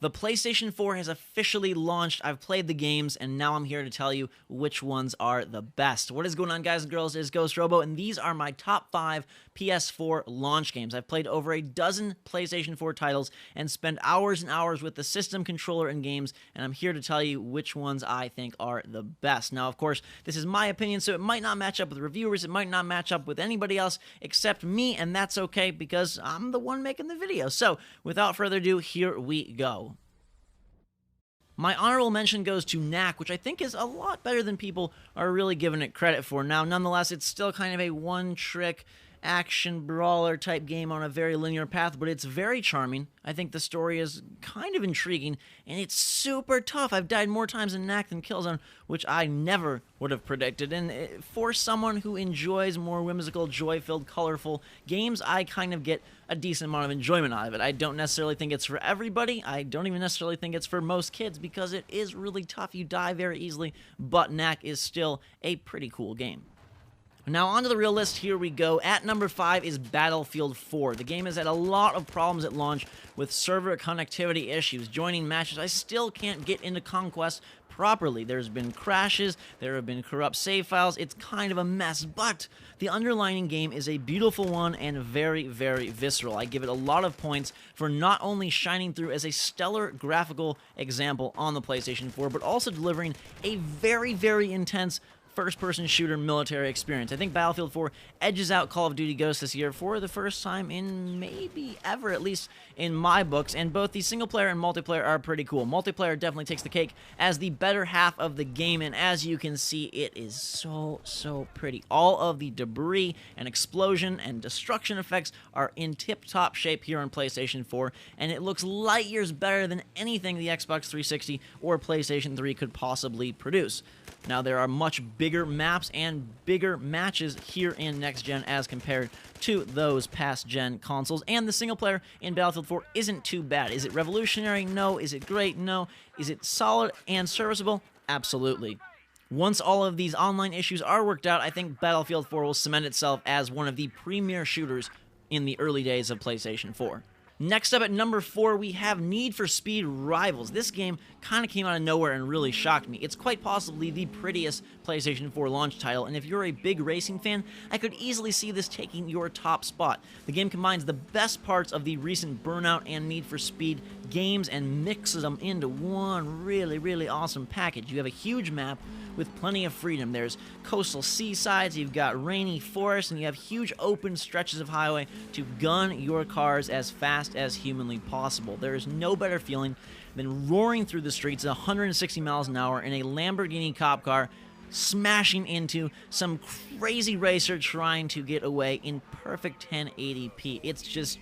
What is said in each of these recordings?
The PlayStation 4 has officially launched. I've played the games, and now I'm here to tell you which ones are the best. What is going on, guys and girls? It is Ghost Robo, and these are my top 5 PS4 launch games. I've played over a dozen PlayStation 4 titles and spent hours and hours with the system, controller, and games, and I'm here to tell you which ones I think are the best. Now, of course, this is my opinion, so it might not match up with reviewers, it might not match up with anybody else except me, and that's okay because I'm the one making the video. So, without further ado, here we go. My honorable mention goes to Knack, which I think is a lot better than people are really giving it credit for. Now, nonetheless, it's still kind of a one-trick action brawler type game on a very linear path, but it's very charming. I think the story is kind of intriguing, and it's super tough. I've died more times in Knack than Killzone, which I never would have predicted. And for someone who enjoys more whimsical, joy-filled, colorful games, I kind of get a decent amount of enjoyment out of it. I don't necessarily think it's for everybody. I don't even necessarily think it's for most kids because it is really tough. You die very easily, but Knack is still a pretty cool game. Now, onto the real list, here we go. At number 5 is Battlefield 4. The game has had a lot of problems at launch with server connectivity issues. Joining matches, I still can't get into Conquest properly. There's been crashes, there have been corrupt save files, it's kind of a mess, but the underlying game is a beautiful one and very, very visceral. I give it a lot of points for not only shining through as a stellar graphical example on the PlayStation 4, but also delivering a very, very intense first-person shooter military experience. I think Battlefield 4 edges out Call of Duty Ghosts this year for the first time in maybe ever, at least in my books, and both the single-player and multiplayer are pretty cool. Multiplayer definitely takes the cake as the better half of the game, and as you can see, it is so pretty. All of the debris and explosion and destruction effects are in tip-top shape here on PlayStation 4, and it looks light years better than anything the Xbox 360 or PlayStation 3 could possibly produce. Now, there are much bigger maps and bigger matches here in Next Gen as compared to those past gen consoles, and the single player in Battlefield 4 isn't too bad. Is it revolutionary? No. Is it great? No. Is it solid and serviceable? Absolutely. Once all of these online issues are worked out, I think Battlefield 4 will cement itself as one of the premier shooters in the early days of PlayStation 4. Next up at number 4, we have Need for Speed Rivals. This game kind of came out of nowhere and really shocked me. It's quite possibly the prettiest PlayStation 4 launch title, and if you're a big racing fan, I could easily see this taking your top spot. The game combines the best parts of the recent Burnout and Need for Speed games and mixes them into one really awesome package. You have a huge map with plenty of freedom. There's coastal seasides, you've got rainy forests, and you have huge open stretches of highway to gun your cars as fast as humanly possible. There is no better feeling than roaring through the streets at 160 miles an hour in a Lamborghini cop car, smashing into some crazy racer trying to get away in perfect 1080p. It's just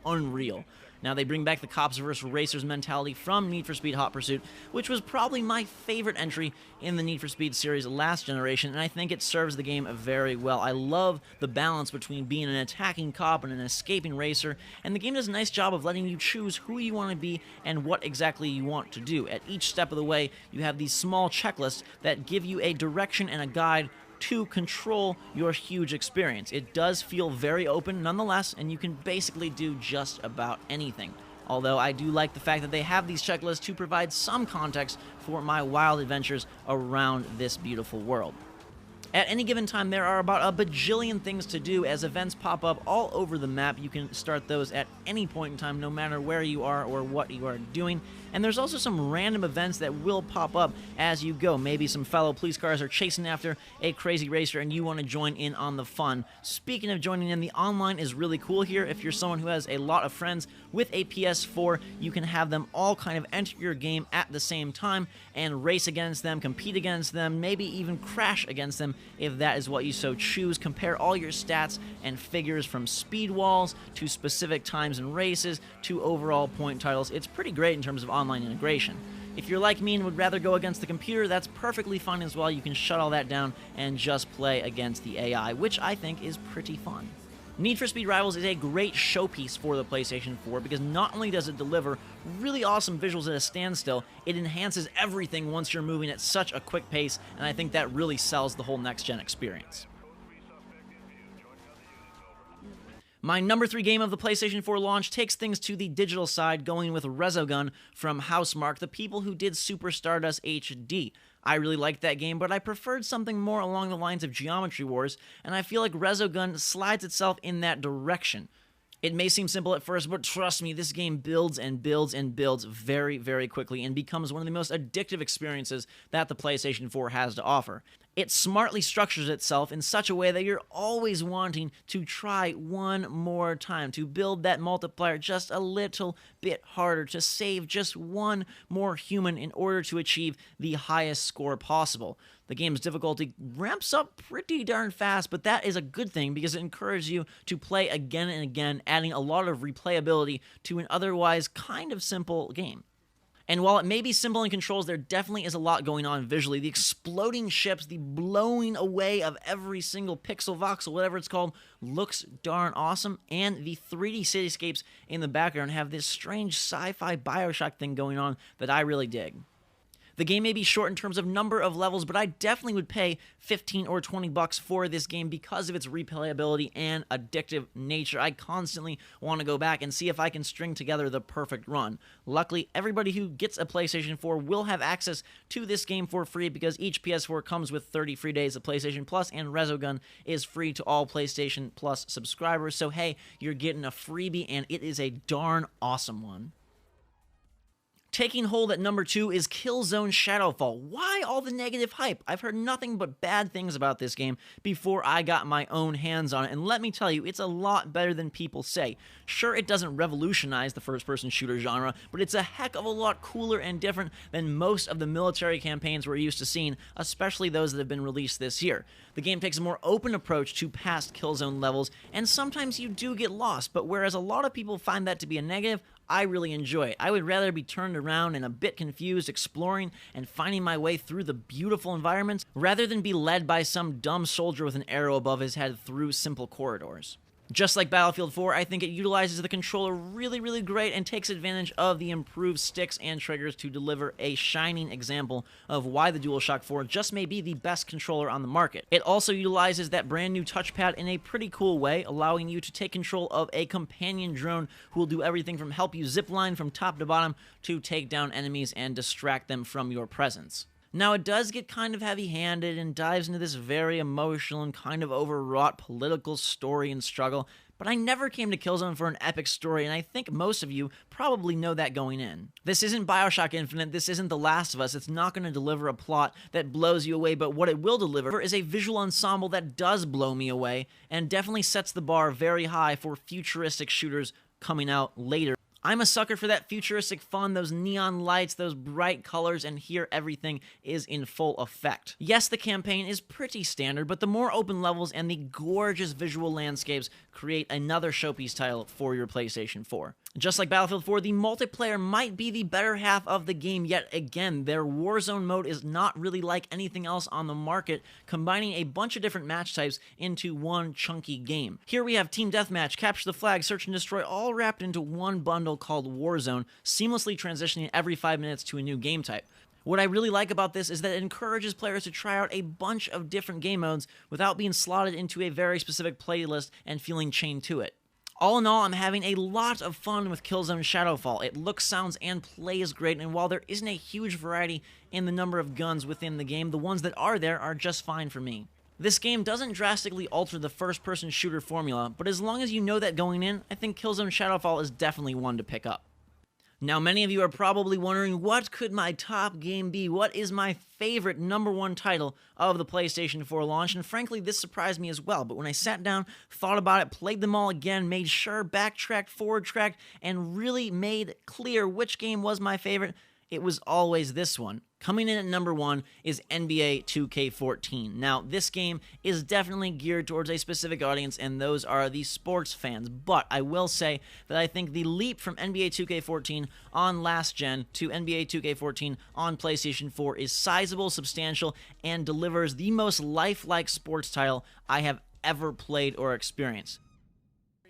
unreal. Now, they bring back the cops versus racers mentality from Need for Speed Hot Pursuit, which was probably my favorite entry in the Need for Speed series last generation, and I think it serves the game very well. I love the balance between being an attacking cop and an escaping racer, and the game does a nice job of letting you choose who you want to be and what exactly you want to do. At each step of the way, you have these small checklists that give you a direction and a guide to control your huge experience. It does feel very open nonetheless, and you can basically do just about anything. Although I do like the fact that they have these checklists to provide some context for my wild adventures around this beautiful world. At any given time, there are about a bajillion things to do as events pop up all over the map. You can start those at any point in time, no matter where you are or what you are doing. And there's also some random events that will pop up as you go. Maybe some fellow police cars are chasing after a crazy racer and you want to join in on the fun. Speaking of joining in, the online is really cool here. If you're someone who has a lot of friends with a PS4, you can have them all kind of enter your game at the same time and race against them, compete against them, maybe even crash against them if that is what you so choose. Compare all your stats and figures from speed walls to specific times in races to overall point titles. It's pretty great in terms of online integration. If you're like me and would rather go against the computer, that's perfectly fine as well. You can shut all that down and just play against the AI, which I think is pretty fun. Need for Speed Rivals is a great showpiece for the PlayStation 4 because not only does it deliver really awesome visuals at a standstill, it enhances everything once you're moving at such a quick pace, and I think that really sells the whole next-gen experience. My number 3 game of the PlayStation 4 launch takes things to the digital side, going with Resogun from Housemarque, the people who did Super Stardust HD. I really liked that game, but I preferred something more along the lines of Geometry Wars, and I feel like Resogun slides itself in that direction. It may seem simple at first, but trust me, this game builds and builds and builds very, very quickly and becomes one of the most addictive experiences that the PlayStation 4 has to offer. It smartly structures itself in such a way that you're always wanting to try one more time, to build that multiplier just a little bit harder, to save just one more human in order to achieve the highest score possible. The game's difficulty ramps up pretty darn fast, but that is a good thing because it encourages you to play again and again, adding a lot of replayability to an otherwise kind of simple game. And while it may be simple in controls, there definitely is a lot going on visually. The exploding ships, the blowing away of every single pixel, voxel, whatever it's called, looks darn awesome. And the 3D cityscapes in the background have this strange sci-fi Bioshock thing going on that I really dig. The game may be short in terms of number of levels, but I definitely would pay $15 or $20 for this game because of its replayability and addictive nature. I constantly want to go back and see if I can string together the perfect run. Luckily, everybody who gets a PlayStation 4 will have access to this game for free because each PS4 comes with 30 free days of PlayStation Plus, and Resogun is free to all PlayStation Plus subscribers. So hey, you're getting a freebie, and it is a darn awesome one. Taking hold at number 2 is Killzone Shadowfall. Why all the negative hype? I've heard nothing but bad things about this game before I got my own hands on it, and let me tell you, it's a lot better than people say. Sure, it doesn't revolutionize the first-person shooter genre, but it's a heck of a lot cooler and different than most of the military campaigns we're used to seeing, especially those that have been released this year. The game takes a more open approach to past Killzone levels, and sometimes you do get lost, but whereas a lot of people find that to be a negative, I really enjoy it. I would rather be turned around and a bit confused, exploring and finding my way through the beautiful environments, rather than be led by some dumb soldier with an arrow above his head through simple corridors. Just like Battlefield 4, I think it utilizes the controller really great and takes advantage of the improved sticks and triggers to deliver a shining example of why the DualShock 4 just may be the best controller on the market. It also utilizes that brand new touchpad in a pretty cool way, allowing you to take control of a companion drone who will do everything from help you zipline from top to bottom to take down enemies and distract them from your presence. Now, it does get kind of heavy-handed and dives into this very emotional and kind of overwrought political story and struggle, but I never came to Killzone for an epic story, and I think most of you probably know that going in. This isn't Bioshock Infinite, this isn't The Last of Us, it's not going to deliver a plot that blows you away, but what it will deliver is a visual ensemble that does blow me away, and definitely sets the bar very high for futuristic shooters coming out later. I'm a sucker for that futuristic fun, those neon lights, those bright colors, and here everything is in full effect. Yes, the campaign is pretty standard, but the more open levels and the gorgeous visual landscapes create another showpiece title for your PlayStation 4. Just like Battlefield 4, the multiplayer might be the better half of the game, yet again, their Warzone mode is not really like anything else on the market, combining a bunch of different match types into one chunky game. Here we have Team Deathmatch, Capture the Flag, Search and Destroy, all wrapped into one bundle called Warzone, seamlessly transitioning every 5 minutes to a new game type. What I really like about this is that it encourages players to try out a bunch of different game modes without being slotted into a very specific playlist and feeling chained to it. All in all, I'm having a lot of fun with Killzone Shadowfall. It looks, sounds, and plays great, and while there isn't a huge variety in the number of guns within the game, the ones that are there are just fine for me. This game doesn't drastically alter the first-person shooter formula, but as long as you know that going in, I think Killzone Shadowfall is definitely one to pick up. Now, many of you are probably wondering, what could my top game be? What is my favorite #1 title of the PlayStation 4 launch? And frankly, this surprised me as well. But when I sat down, thought about it, played them all again, made sure, backtracked, forward-tracked, and really made clear which game was my favorite, it was always this one. Coming in at #1 is NBA 2K14. Now, this game is definitely geared towards a specific audience, and those are the sports fans. But I will say that I think the leap from NBA 2K14 on last gen to NBA 2K14 on PlayStation 4 is sizable, substantial, and delivers the most lifelike sports title I have ever played or experienced.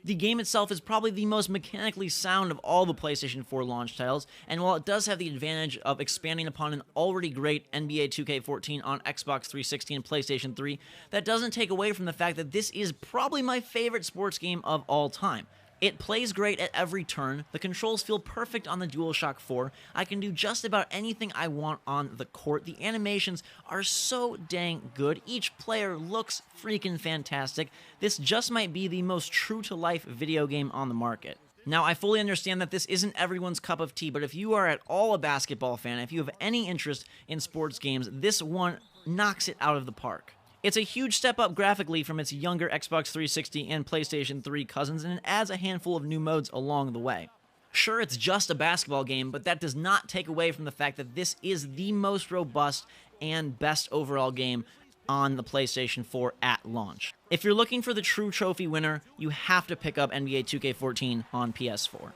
The game itself is probably the most mechanically sound of all the PlayStation 4 launch titles, and while it does have the advantage of expanding upon an already great NBA 2K14 on Xbox 360 and PlayStation 3, that doesn't take away from the fact that this is probably my favorite sports game of all time. It plays great at every turn, the controls feel perfect on the DualShock 4, I can do just about anything I want on the court, the animations are so dang good, each player looks freaking fantastic, this just might be the most true-to-life video game on the market. Now, I fully understand that this isn't everyone's cup of tea, but if you are at all a basketball fan, if you have any interest in sports games, this one knocks it out of the park. It's a huge step up graphically from its younger Xbox 360 and PlayStation 3 cousins, and it adds a handful of new modes along the way. Sure, it's just a basketball game, but that does not take away from the fact that this is the most robust and best overall game on the PlayStation 4 at launch. If you're looking for the true trophy winner, you have to pick up NBA 2K14 on PS4.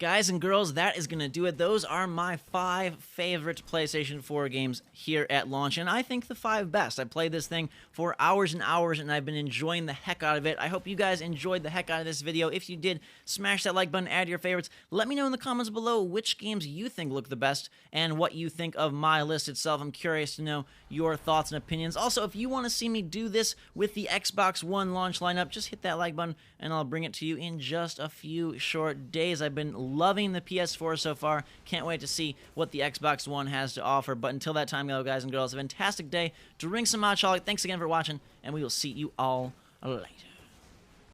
Guys and girls, that is going to do it. Those are my 5 favorite PlayStation 4 games here at launch, and I think the 5 best. I played this thing for hours and hours, and I've been enjoying the heck out of it. I hope you guys enjoyed the heck out of this video. If you did, smash that like button, add your favorites. Let me know in the comments below which games you think look the best and what you think of my list itself. I'm curious to know your thoughts and opinions. Also, if you want to see me do this with the Xbox One launch lineup, just hit that like button, and I'll bring it to you in just a few short days. I've been loving the PS4 so far. Can't wait to see what the Xbox One has to offer. But until that time, guys and girls, have a fantastic day. Drink some hot chocolate. Thanks again for watching, and we will see you all later.